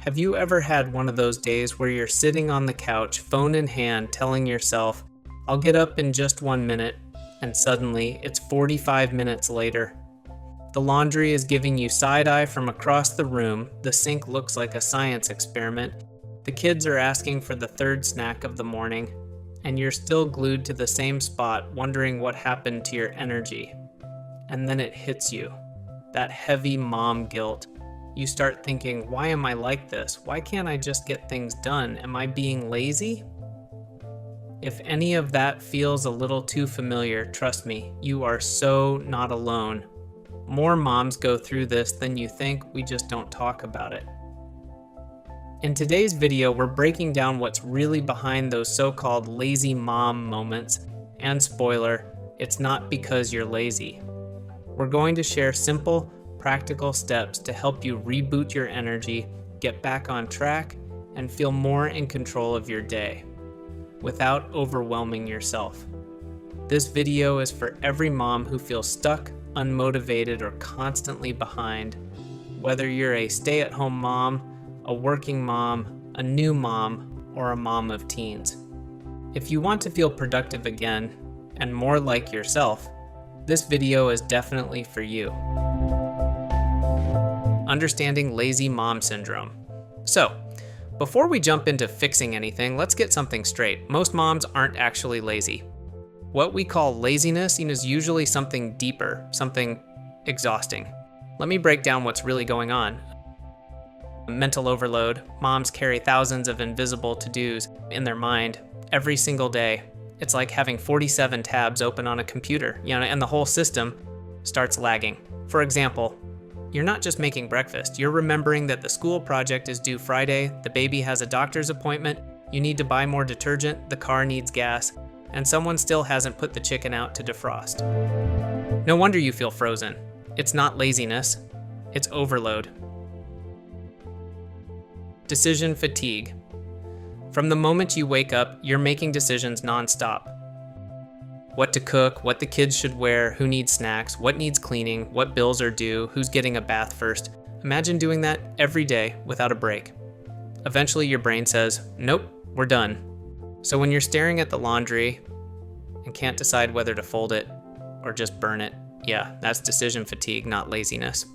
Have you ever had one of those days where you're sitting on the couch, phone in hand, telling yourself, I'll get up in just 1 minute, and suddenly it's 45 minutes later? The laundry is giving you side-eye from across the room, the sink looks like a science experiment, the kids are asking for the third snack of the morning, and you're still glued to the same spot, wondering what happened to your energy. And then it hits you, that heavy mom guilt. You start thinking, why am I like this? Why can't I just get things done? Am I being lazy? If any of that feels a little too familiar, trust me, you are so not alone. More moms go through this than you think, we just don't talk about it. In today's video, we're breaking down what's really behind those so-called lazy mom moments, and spoiler, it's not because you're lazy. We're going to share simple, practical steps to help you reboot your energy, get back on track, and feel more in control of your day, without overwhelming yourself. This video is for every mom who feels stuck, unmotivated, or constantly behind. Whether you're a stay-at-home mom, a working mom, a new mom, or a mom of teens. If you want to feel productive again, and more like yourself, this video is definitely for you. Understanding lazy mom syndrome. So, before we jump into fixing anything, let's get something straight. Most moms aren't actually lazy. What we call laziness is usually something deeper, something exhausting. Let me break down what's really going on. Mental overload. Moms carry thousands of invisible to-dos in their mind every single day. It's like having 47 tabs open on a computer, and the whole system starts lagging. For example, you're not just making breakfast, you're remembering that the school project is due Friday, the baby has a doctor's appointment, you need to buy more detergent, the car needs gas, and someone still hasn't put the chicken out to defrost. No wonder you feel frozen. It's not laziness, it's overload. Decision fatigue. From the moment you wake up, you're making decisions nonstop. What to cook, what the kids should wear, who needs snacks, what needs cleaning, what bills are due, who's getting a bath first. Imagine doing that every day without a break. Eventually your brain says, nope, we're done. So when you're staring at the laundry and can't decide whether to fold it or just burn it, yeah, that's decision fatigue, not laziness.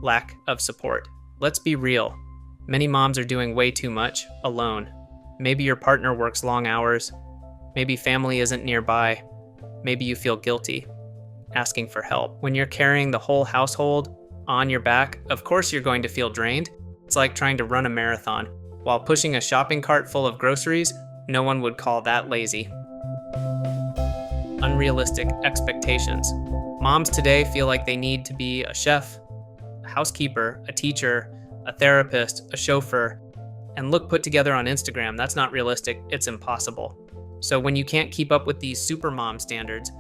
Lack of support. Let's be real. Many moms are doing way too much alone. Maybe your partner works long hours. Maybe family isn't nearby. Maybe you feel guilty asking for help. When you're carrying the whole household on your back, of course you're going to feel drained. It's like trying to run a marathon. While pushing a shopping cart full of groceries, no one would call that lazy. Unrealistic expectations. Moms today feel like they need to be a chef, a housekeeper, a teacher, a therapist, a chauffeur, and look put together on Instagram. That's not realistic, it's impossible. So when you can't keep up with these supermom standards,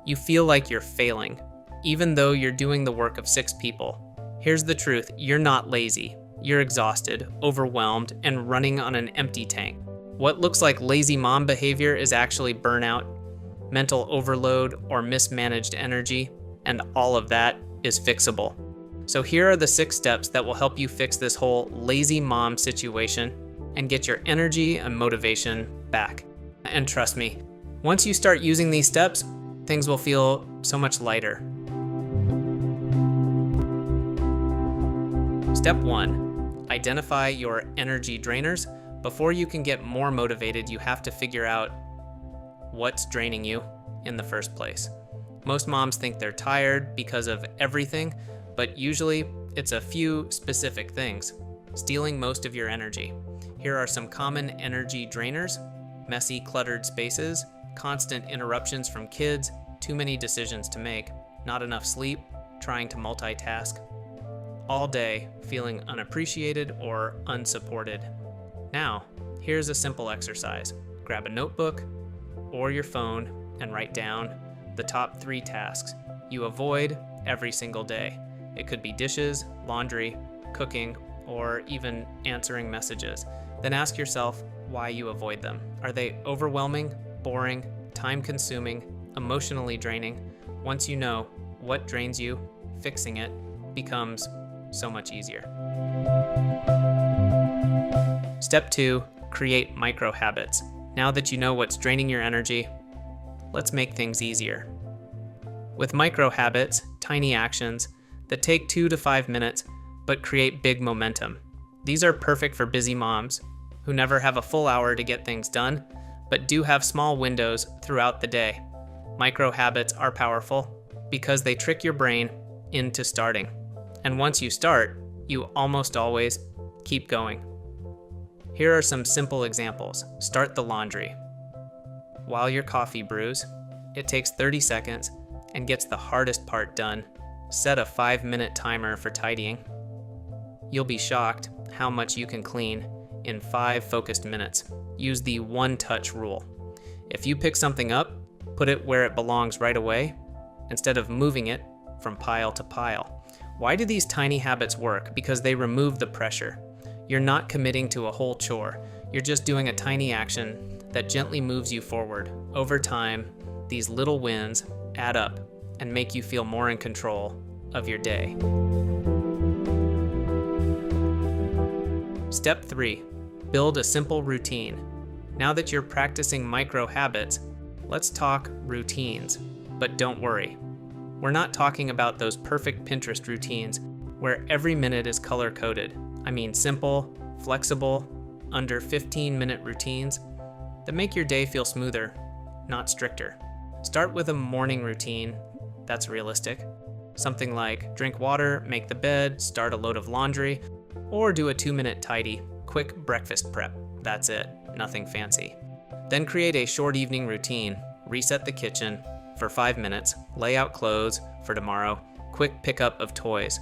you feel like you're failing, even though you're doing the work of 6 people. Here's the truth, you're not lazy. You're exhausted, overwhelmed, and running on an empty tank. What looks like lazy mom behavior is actually burnout, mental overload, or mismanaged energy, and all of that is fixable. So here are the 6 steps that will help you fix this whole lazy mom situation and get your energy and motivation back. And trust me, once you start using these steps, things will feel so much lighter. Step 1, identify your energy drainers. Before you can get more motivated, you have to figure out what's draining you in the first place. Most moms think they're tired because of everything, but usually it's a few specific things, stealing most of your energy. Here are some common energy drainers: messy, cluttered spaces, constant interruptions from kids, too many decisions to make, not enough sleep, trying to multitask, all day feeling unappreciated or unsupported. Now, here's a simple exercise. Grab a notebook or your phone and write down the top 3 tasks you avoid every single day. It could be dishes, laundry, cooking, or even answering messages. Then ask yourself why you avoid them. Are they overwhelming, boring, time-consuming, emotionally draining? Once you know what drains you, fixing it becomes so much easier. Step 2, create micro habits. Now that you know what's draining your energy, let's make things easier. With micro habits, tiny actions that take 2 to 5 minutes but create big momentum. These are perfect for busy moms who never have a full hour to get things done, but do have small windows throughout the day. Micro habits are powerful because they trick your brain into starting. And once you start, you almost always keep going. Here are some simple examples. Start the laundry. While your coffee brews, it takes 30 seconds and gets the hardest part done. Set a 5-minute timer for tidying. You'll be shocked how much you can clean in 5 focused minutes. Use the one-touch rule. If you pick something up, put it where it belongs right away, instead of moving it from pile to pile. Why do these tiny habits work? Because they remove the pressure. You're not committing to a whole chore. You're just doing a tiny action that gently moves you forward. Over time, these little wins add up and make you feel more in control of your day. Step 3, build a simple routine. Now that you're practicing micro habits, let's talk routines. But don't worry, we're not talking about those perfect Pinterest routines where every minute is color-coded. I mean simple, flexible, under 15-minute routines that make your day feel smoother, not stricter. Start with a morning routine that's realistic. Something like drink water, make the bed, start a load of laundry, or do a 2-minute tidy, quick breakfast prep. That's it, nothing fancy. Then create a short evening routine. Reset the kitchen for 5 minutes, lay out clothes for tomorrow, quick pickup of toys.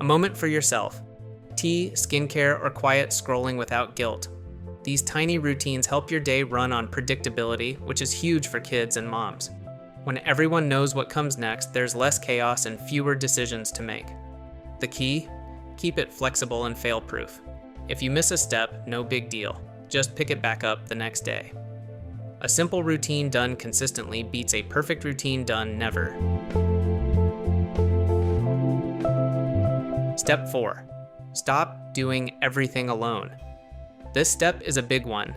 A moment for yourself. Tea, skincare, or quiet scrolling without guilt. These tiny routines help your day run on predictability, which is huge for kids and moms. When everyone knows what comes next, there's less chaos and fewer decisions to make. The key? Keep it flexible and fail-proof. If you miss a step, no big deal. Just pick it back up the next day. A simple routine done consistently beats a perfect routine done never. Step 4. Stop doing everything alone. This step is a big one,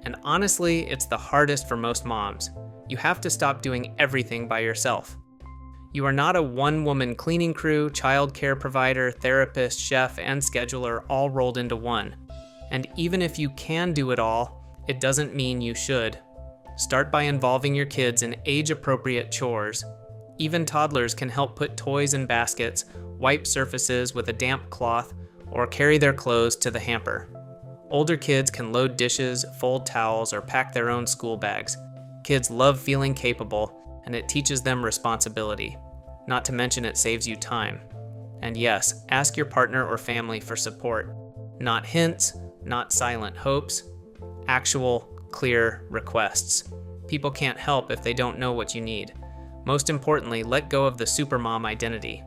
and honestly, it's the hardest for most moms. You have to stop doing everything by yourself. You are not a one-woman cleaning crew, childcare provider, therapist, chef, and scheduler all rolled into one. And even if you can do it all, it doesn't mean you should. Start by involving your kids in age-appropriate chores. Even toddlers can help put toys in baskets, wipe surfaces with a damp cloth, or carry their clothes to the hamper. Older kids can load dishes, fold towels, or pack their own school bags. Kids love feeling capable, and it teaches them responsibility. Not to mention it saves you time. And yes, ask your partner or family for support. Not hints, not silent hopes, actual, clear requests. People can't help if they don't know what you need. Most importantly, let go of the supermom identity.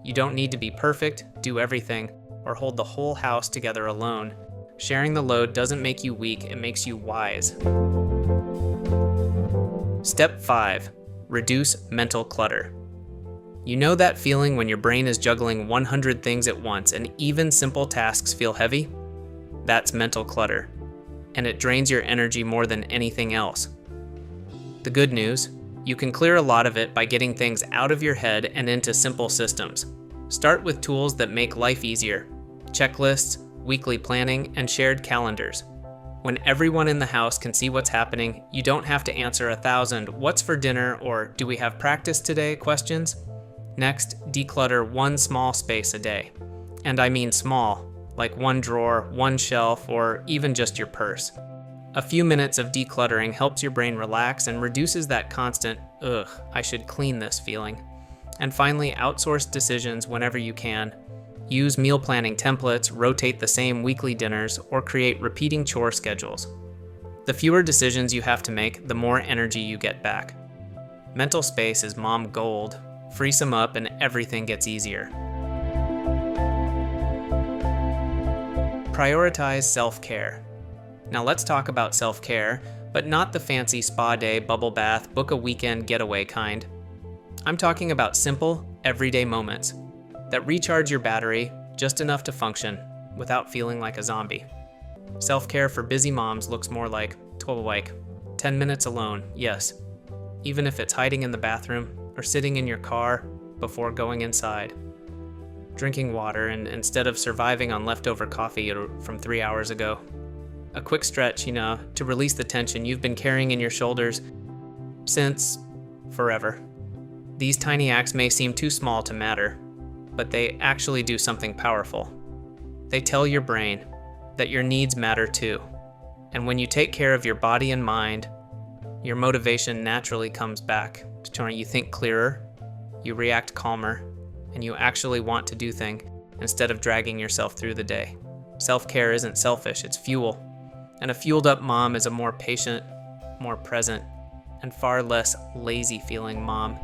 You don't need to be perfect, do everything, or hold the whole house together alone. Sharing the load doesn't make you weak, it makes you wise. Step 5. Reduce mental clutter. You know that feeling when your brain is juggling 100 things at once and even simple tasks feel heavy? That's mental clutter, and it drains your energy more than anything else. The good news, you can clear a lot of it by getting things out of your head and into simple systems. Start with tools that make life easier. Checklists, weekly planning, and shared calendars. When everyone in the house can see what's happening, you don't have to answer 1,000 "what's for dinner" or "do we have practice today?" questions. Next, declutter one small space a day. And I mean small, like one drawer, one shelf, or even just your purse. A few minutes of decluttering helps your brain relax and reduces that constant, "ugh, I should clean this" feeling. And finally, outsource decisions whenever you can. Use meal planning templates, rotate the same weekly dinners, or create repeating chore schedules. The fewer decisions you have to make, the more energy you get back. Mental space is mom gold. Free some up and everything gets easier. Prioritize self-care. Now let's talk about self-care, but not the fancy spa day, bubble bath, book a weekend getaway kind. I'm talking about simple, everyday moments that recharge your battery just enough to function. without feeling like a zombie. Self-care for busy moms looks more like 10 minutes alone, yes. Even if it's hiding in the bathroom or sitting in your car before going inside. Drinking water instead of surviving on leftover coffee from 3 hours ago. A quick stretch, to release the tension you've been carrying in your shoulders since forever. These tiny acts may seem too small to matter, but they actually do something powerful. They tell your brain that your needs matter too. And when you take care of your body and mind, your motivation naturally comes back. You think clearer, you react calmer, and you actually want to do things instead of dragging yourself through the day. Self-care isn't selfish, it's fuel. And a fueled up mom is a more patient, more present, and far less lazy feeling mom.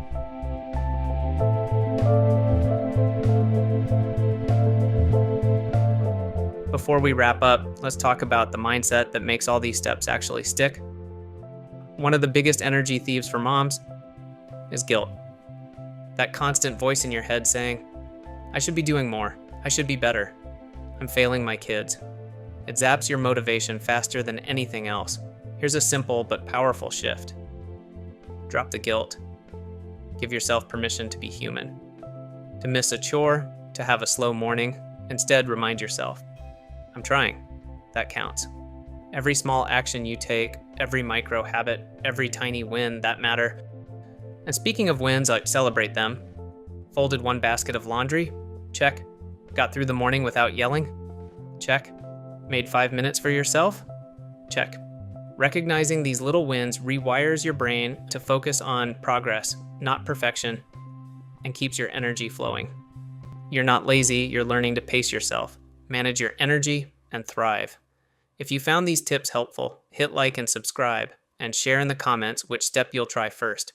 Before we wrap up, let's talk about the mindset that makes all these steps actually stick. One of the biggest energy thieves for moms is guilt. That constant voice in your head saying, I should be doing more, I should be better, I'm failing my kids. It zaps your motivation faster than anything else. Here's a simple but powerful shift. Drop the guilt. Give yourself permission to be human. To miss a chore, to have a slow morning, instead remind yourself, I'm trying. That counts. Every small action you take, every micro habit, every tiny win, that matter. And speaking of wins, I celebrate them. Folded one basket of laundry? Check. Got through the morning without yelling? Check. Made 5 minutes for yourself? Check. Recognizing these little wins rewires your brain to focus on progress, not perfection, and keeps your energy flowing. You're not lazy, you're learning to pace yourself, manage your energy, and thrive. If you found these tips helpful, hit like and subscribe, and share in the comments which step you'll try first.